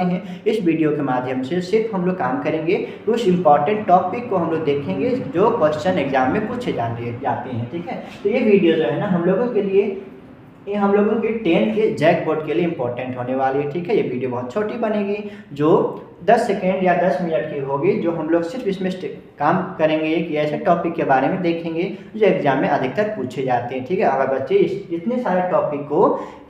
हैं। इस वीडियो के माध्यम से सिर्फ हम लोग काम करेंगे उस इम्पॉर्टेंट टॉपिक को हम लोग देखेंगे जो क्वेश्चन एग्जाम में पूछे जाते हैं। ठीक है, तो ये वीडियो जो है ना हम लोगों के लिए, ये हम लोगों के 10th के जैक बोर्ड के लिए इंपॉर्टेंट होने वाली है। ठीक है, ये वीडियो बहुत छोटी बनेगी, जो 10 सेकेंड या 10 मिनट की होगी, जो हम लोग सिर्फ इसमें काम करेंगे कि ऐसे टॉपिक के बारे में देखेंगे जो एग्जाम में अधिकतर पूछे जाते हैं। ठीक है, अगर बच्चे इतने सारे टॉपिक को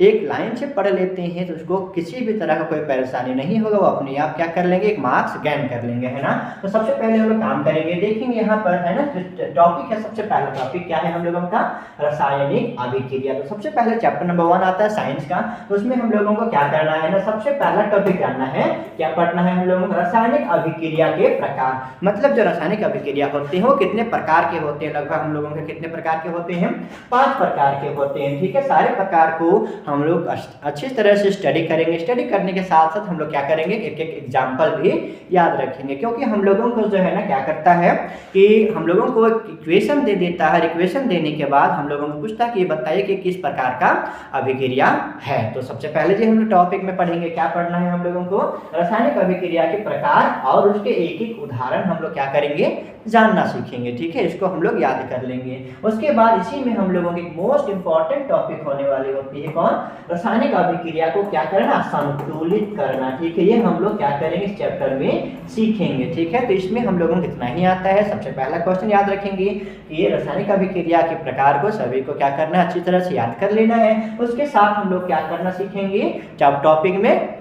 एक लाइन से पढ़ लेते हैं तो उसको किसी भी तरह का कोई परेशानी नहीं होगा, वो अपने आप क्या कर लेंगे, एक मार्क्स गेन कर लेंगे, है ना। तो सबसे पहले हम लोग काम करेंगे, देखेंगे यहाँ पर, है ना, टॉपिक है। सबसे पहला टॉपिक क्या है हम लोगों का, रासायनिक अभिक्रिया। तो सबसे पहले चैप्टर नंबर 1 आता है साइंस का, तो उसमें हम लोगों को क्या करना है ना, सबसे पहला टॉपिक जानना है, क्या पढ़ना है हम लोगों को, रासायनिक अभिक्रिया के प्रकार। मतलब जो रासायनिक अभिक्रिया होते हैं वो कितने प्रकार के होते हैं, लगभग हम लोगों के कितने प्रकार के होते हैं, 5 प्रकार के होते हैं। ठीक है, सारे प्रकार को हम लोग अच्छी तरह से स्टडी करेंगे। स्टडी करने के साथ साथ हम लोग क्या करेंगे, एक एक एग्जाम्पल भी याद रखेंगे, क्योंकि हम लोगों को जो है ना क्या करता है कि हम लोगों को इक्वेशन दे देता है। इक्वेशन देने के बाद हम लोगों को पूछता है कि ये बताइए कि किस प्रकार का अभिक्रिया है। तो सबसे पहले जो हम लोग टॉपिक में पढ़ेंगे, क्या पढ़ना है हम लोगों को, रासायनिक अभिक्रिया के प्रकार और उसके एक एक उदाहरण हम लोग क्या करेंगे, जानना सीखेंगे। ठीक है, इसको हम लोग याद कर लेंगे। उसके बाद इसी में हम लोगों की मोस्ट इंपॉर्टेंट टॉपिक होने वाली होती है कौन, रासायनिक अभिक्रिया को क्या करना, संतुलित करना। ठीक है, ये हम लोग क्या करेंगे इस चैप्टर में सीखेंगे। ठीक है, तो इसमें हम लोगों को कितना ही आता है, सबसे पहला क्वेश्चन याद रखेंगे कि ये रासायनिक अभिक्रिया के प्रकार को सभी को क्या करना है, अच्छी तरह से याद कर लेना है। उसके साथ हम लोग क्या करना सीखेंगे, जब टॉपिक में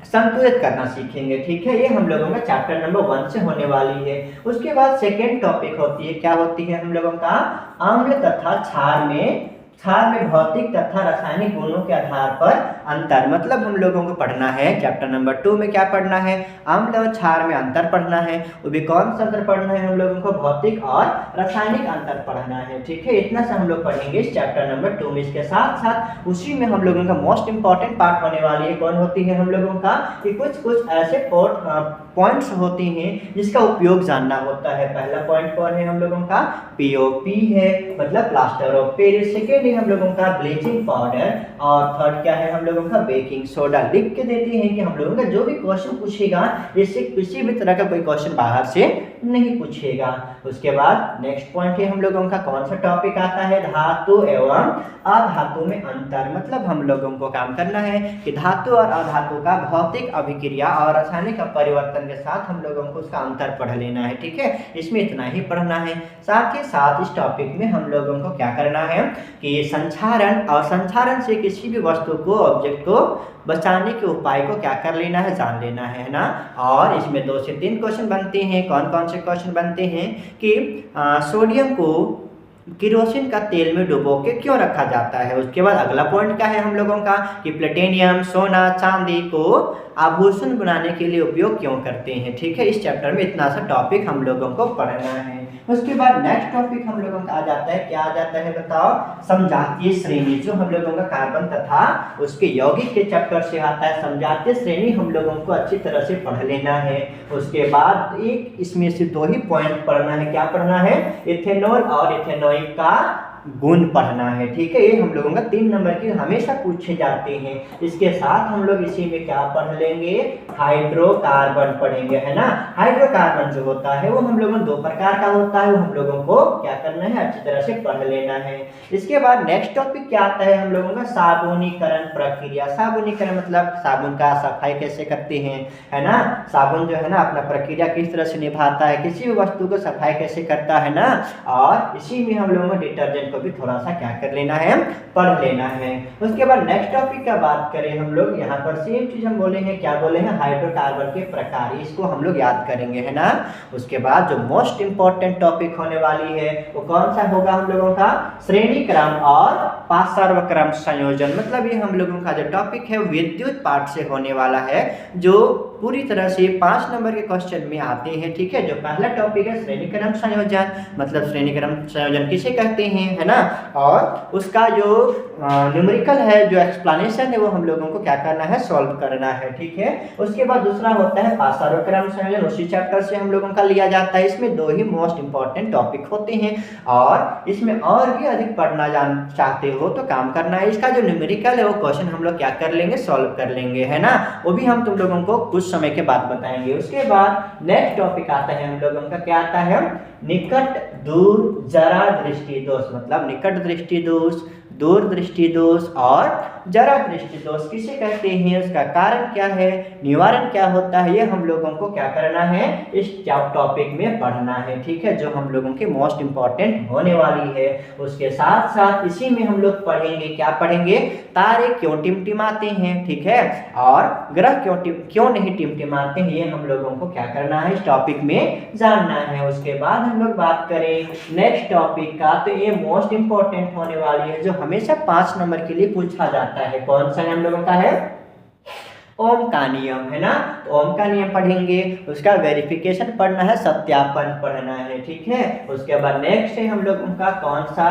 संतुलित करना सीखेंगे। ठीक है, ये हम लोगों का चैप्टर नंबर 1 से होने वाली है। उसके बाद सेकेंड टॉपिक होती है, क्या होती है हम लोगों का, अम्ल तथा क्षार में भौतिक तथा रासायनिक गुणों के आधार पर अंतर। मतलब हम लोगों को पढ़ना है चैप्टर नंबर 2 में, क्या पढ़ना है, अम्ल और क्षार में अंतर पढ़ना है। वो भी कौन सा अंतर पढ़ना है हम लोगों को, भौतिक और रासायनिक अंतर पढ़ना है। ठीक है, इतना से हम लोग पढ़ेंगे इस चैप्टर नंबर 2 में। इसके साथ साथ उसी में हम लोगों का मोस्ट इंपॉर्टेंट पार्ट होने वाली है, कौन होती है हम लोगों का, कि कुछ ऐसे पॉइंट्स होती हैं जिसका उपयोग जानना होता है। पहला पॉइंट कौन है हम लोगों का, पीओपी है, मतलब प्लास्टर ऑफ पेरिस। सेकेंड है हम लोगों का ब्लीचिंग पाउडर, और थर्ड क्या है हम लोगों का, बेकिंग सोडा। लिख के देते हैं कि हम लोगों का जो भी क्वेश्चन पूछेगा इससे किसी भी तरह का कोई क्वेश्चन बाहर से नहीं पूछेगा। उसके बाद नेक्स्ट पॉइंट है हम लोगों का, कौन सा टॉपिक आता है, धातु एवं अधातु में अंतर। मतलब हम लोगों को काम करना है कि धातु और अधातु का भौतिक अभिक्रिया और रासायनिक परिवर्तन के साथ हम लोगों को उसका अंतर पढ़ लेना है। ठीक है, इसमें इतना ही पढ़ना है। साथ ही साथ इस टॉपिक में हम लोगों को क्या करना है कि संचारण, और संचारण से किसी भी वस्तु को, ऑब्जेक्ट को बचाने के उपाय को क्या कर लेना है, जान लेना है ना। और इसमें 2 से 3 क्वेश्चन बनते हैं। कौन कौन से क्वेश्चन बनते हैं कि सोडियम को केरोसिन का तेल में डुबो के क्यों रखा जाता है। उसके बाद अगला पॉइंट क्या है हम लोगों का, कि प्लेटिनियम, सोना, चांदी को आभूषण बनाने के लिए उपयोग क्यों करते हैं। ठीक है, इस चैप्टर में इतना सा टॉपिक हम लोगों को पढ़ना है। उसके बाद नेक्स्ट टॉपिक हम लोगों का आ जाता है, क्या आ जाता है बताओ, समजातीय श्रेणी, जो हम लोगों का कार्बन तथा उसके यौगिक के चैप्टर से आता है। समजातीय श्रेणी हम लोगों को अच्छी तरह से पढ़ लेना है। उसके बाद एक इसमें से 2 ही पॉइंट पढ़ना है, क्या पढ़ना है, इथेनॉल और इथेनॉइक का गुण पढ़ना है। ठीक है, ये हम लोगों का 3 नंबर की हमेशा पूछे जाते हैं। इसके साथ हम लोग इसी में क्या पढ़ लेंगे, हाइड्रोकार्बन पढ़ेंगे, है ना। हाइड्रोकार्बन जो होता है वो हम लोगों को 2 प्रकार का होता है, वो हम लोगों को क्या करना है, अच्छी तरह से पढ़ लेना है। इसके बाद नेक्स्ट टॉपिक क्या आता है हम लोगों का, साबुनीकरण प्रक्रिया। साबुनीकरण मतलब साबुन का सफाई कैसे करते हैं, है ना। साबुन जो है ना अपना प्रक्रिया किस तरह से निभाता है, किसी भी वस्तु को सफाई कैसे करता है ना। और इसी में हम लोगों को डिटर्जेंट को भी थोड़ा सा क्या कर लेना है, पढ़ लेना है। उसके बाद नेक्स्ट टॉपिक का बात करें हम लोग, यहाँ पर सेम चीज हम बोले हैं, क्या बोले हैं, हाइड्रोकार्बन के प्रकार, इसको हम लोग याद करेंगे, है ना। उसके बाद जो मोस्ट इंपॉर्टेंट टॉपिक होने वाली है वो कौन सा होगा हम लोगों का, श्रेणी क्रम और पार्श्वक्रम संयोजन। मतलब ये हम लोगों का जो टॉपिक है विद्युत पाठ से होने वाला है, जो पूरी तरह से 5 नंबर के क्वेश्चन में आते हैं, ठीक है। जो पहला टॉपिक है श्रेणी क्रम संयोजन, मतलब श्रेणी क्रम संयोजन किसे कहते हैं, है ना। और उसका जो न्यूमेरिकल है, जो एक्सप्लेनेशन है, वो हम लोगों को क्या करना है, सॉल्व करना है, ठीक है। उसके बाद दूसरा होता है पासारोक्रम संयोजन, उसी चैप्टर से हम लोगों का लिया जाता है। इसमें 2 ही मोस्ट इंपॉर्टेंट टॉपिक होते हैं और इसमें और भी अधिक पढ़ना चाहते हो तो काम करना है। इसका जो न्यूमेरिकल है वो क्वेश्चन हम लोग क्या कर लेंगे, सॉल्व कर लेंगे, है ना। वो भी हम तुम लोगों को कुछ समय के बाद बताएंगे। उसके बाद नेक्स्ट टॉपिक आता है हम लोगों का, क्या आता है, निकट दूर जरा दृष्टि दोष, मतलब निकट दृष्टि दोष, दूर दृष्टि दोष और जरा दृष्टि दोष किसे कहते हैं, उसका कारण क्या है, निवारण क्या होता है, ये हम लोगों को क्या करना है, इस टॉपिक में पढ़ना है, ठीक है। जो हम लोगों के मोस्ट इंपॉर्टेंट होने वाली है। उसके साथ साथ इसी में हम लोग पढ़ेंगे, क्या पढ़ेंगे, तारे क्यों टिमटिमाते हैं, ठीक है, और ग्रह क्यों नहीं टिमटिमाते हैं, ये हम लोगों को क्या करना है, इस टॉपिक में जानना है। उसके बाद हम लोग बात करें नेक्स्ट टॉपिक का, तो ये मोस्ट इंपॉर्टेंट होने वाली है, जो हमेशा 5 नंबर के लिए पूछा जाता है। कौन सा हम लोगों का है, ओम का नियम, है ना। तो ओम का नियम पढ़ेंगे, उसका वेरिफिकेशन पढ़ना है, सत्यापन पढ़ना है, ठीक है। उसके बाद नेक्स्ट है हम लोगों का कौन सा,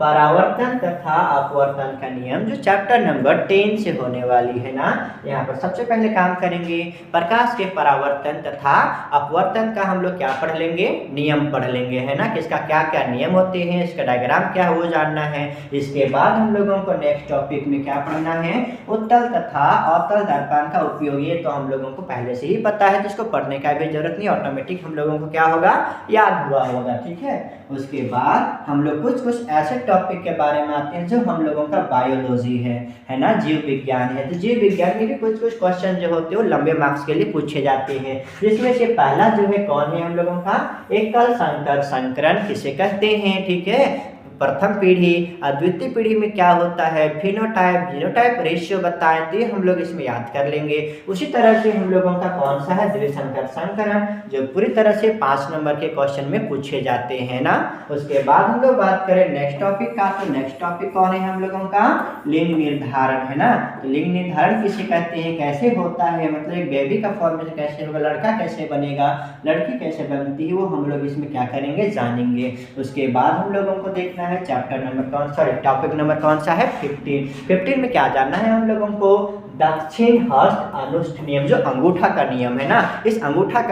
परावर्तन तथा अपवर्तन का नियम, जो चैप्टर नंबर 10 से होने वाली है ना। यहाँ पर सबसे पहले काम करेंगे प्रकाश के परावर्तन तथा अपवर्तन का हम लोग क्या पढ़ लेंगे, नियम पढ़ लेंगे, है ना। किसका क्या क्या नियम होते हैं, इसका डायग्राम क्या है वो जानना है। इसके बाद हम लोगों को नेक्स्ट टॉपिक में क्या पढ़ना है, उत्तल तथा अवतल दर्पण का उपयोग, ये तो हम लोगों को पहले से ही पता है, जिसको पढ़ने का भी जरूरत नहीं, ऑटोमेटिक हम लोगों को क्या होगा, याद हुआ होगा, ठीक है। उसके बाद हम लोग कुछ ऐसे टॉपिक के बारे में आते हैं जो हम लोगों का बायोलॉजी है ना, जीव विज्ञान है। तो जीव विज्ञान में भी कुछ क्वेश्चन जो होते हैं वो लंबे मार्क्स के लिए पूछे जाते हैं, जिसमें से पहला जो है कौन है हम लोगों का, एकल संकर संकरण किसे कहते हैं, ठीक है। प्रथम पीढ़ी, अद्वितीय पीढ़ी में क्या होता है, फिनोटाइप जीनोटाइप रेशियो बताएं, तो ये हम लोग इसमें याद कर लेंगे। उसी तरह से हम लोगों का कौन सा है, द्विसंकर संकरण, जो पूरी तरह से 5 नंबर के क्वेश्चन में पूछे जाते हैं ना। उसके बाद हम लोग बात करें नेक्स्ट टॉपिक का, तो नेक्स्ट टॉपिक कौन है हम लोगों का, लिंग निर्धारण, है ना। तो लिंग निर्धारण किसे कहते हैं, कैसे होता है, मतलब एक बेबी का फॉर्मेशन कैसे होगा, लड़का कैसे बनेगा, लड़की कैसे बनती है, वो हम लोग इसमें क्या करेंगे, जानेंगे। उसके बाद हम लोगों को देखना है चैप्टर नंबर कौन सा, टॉपिक नंबर कौन सा है, 15 में क्या जानना है हम लोगों को, दक्षिण हस्त अनुष्ठ नियम, जो अंगूठा का नियम है ना। इस अंगूठा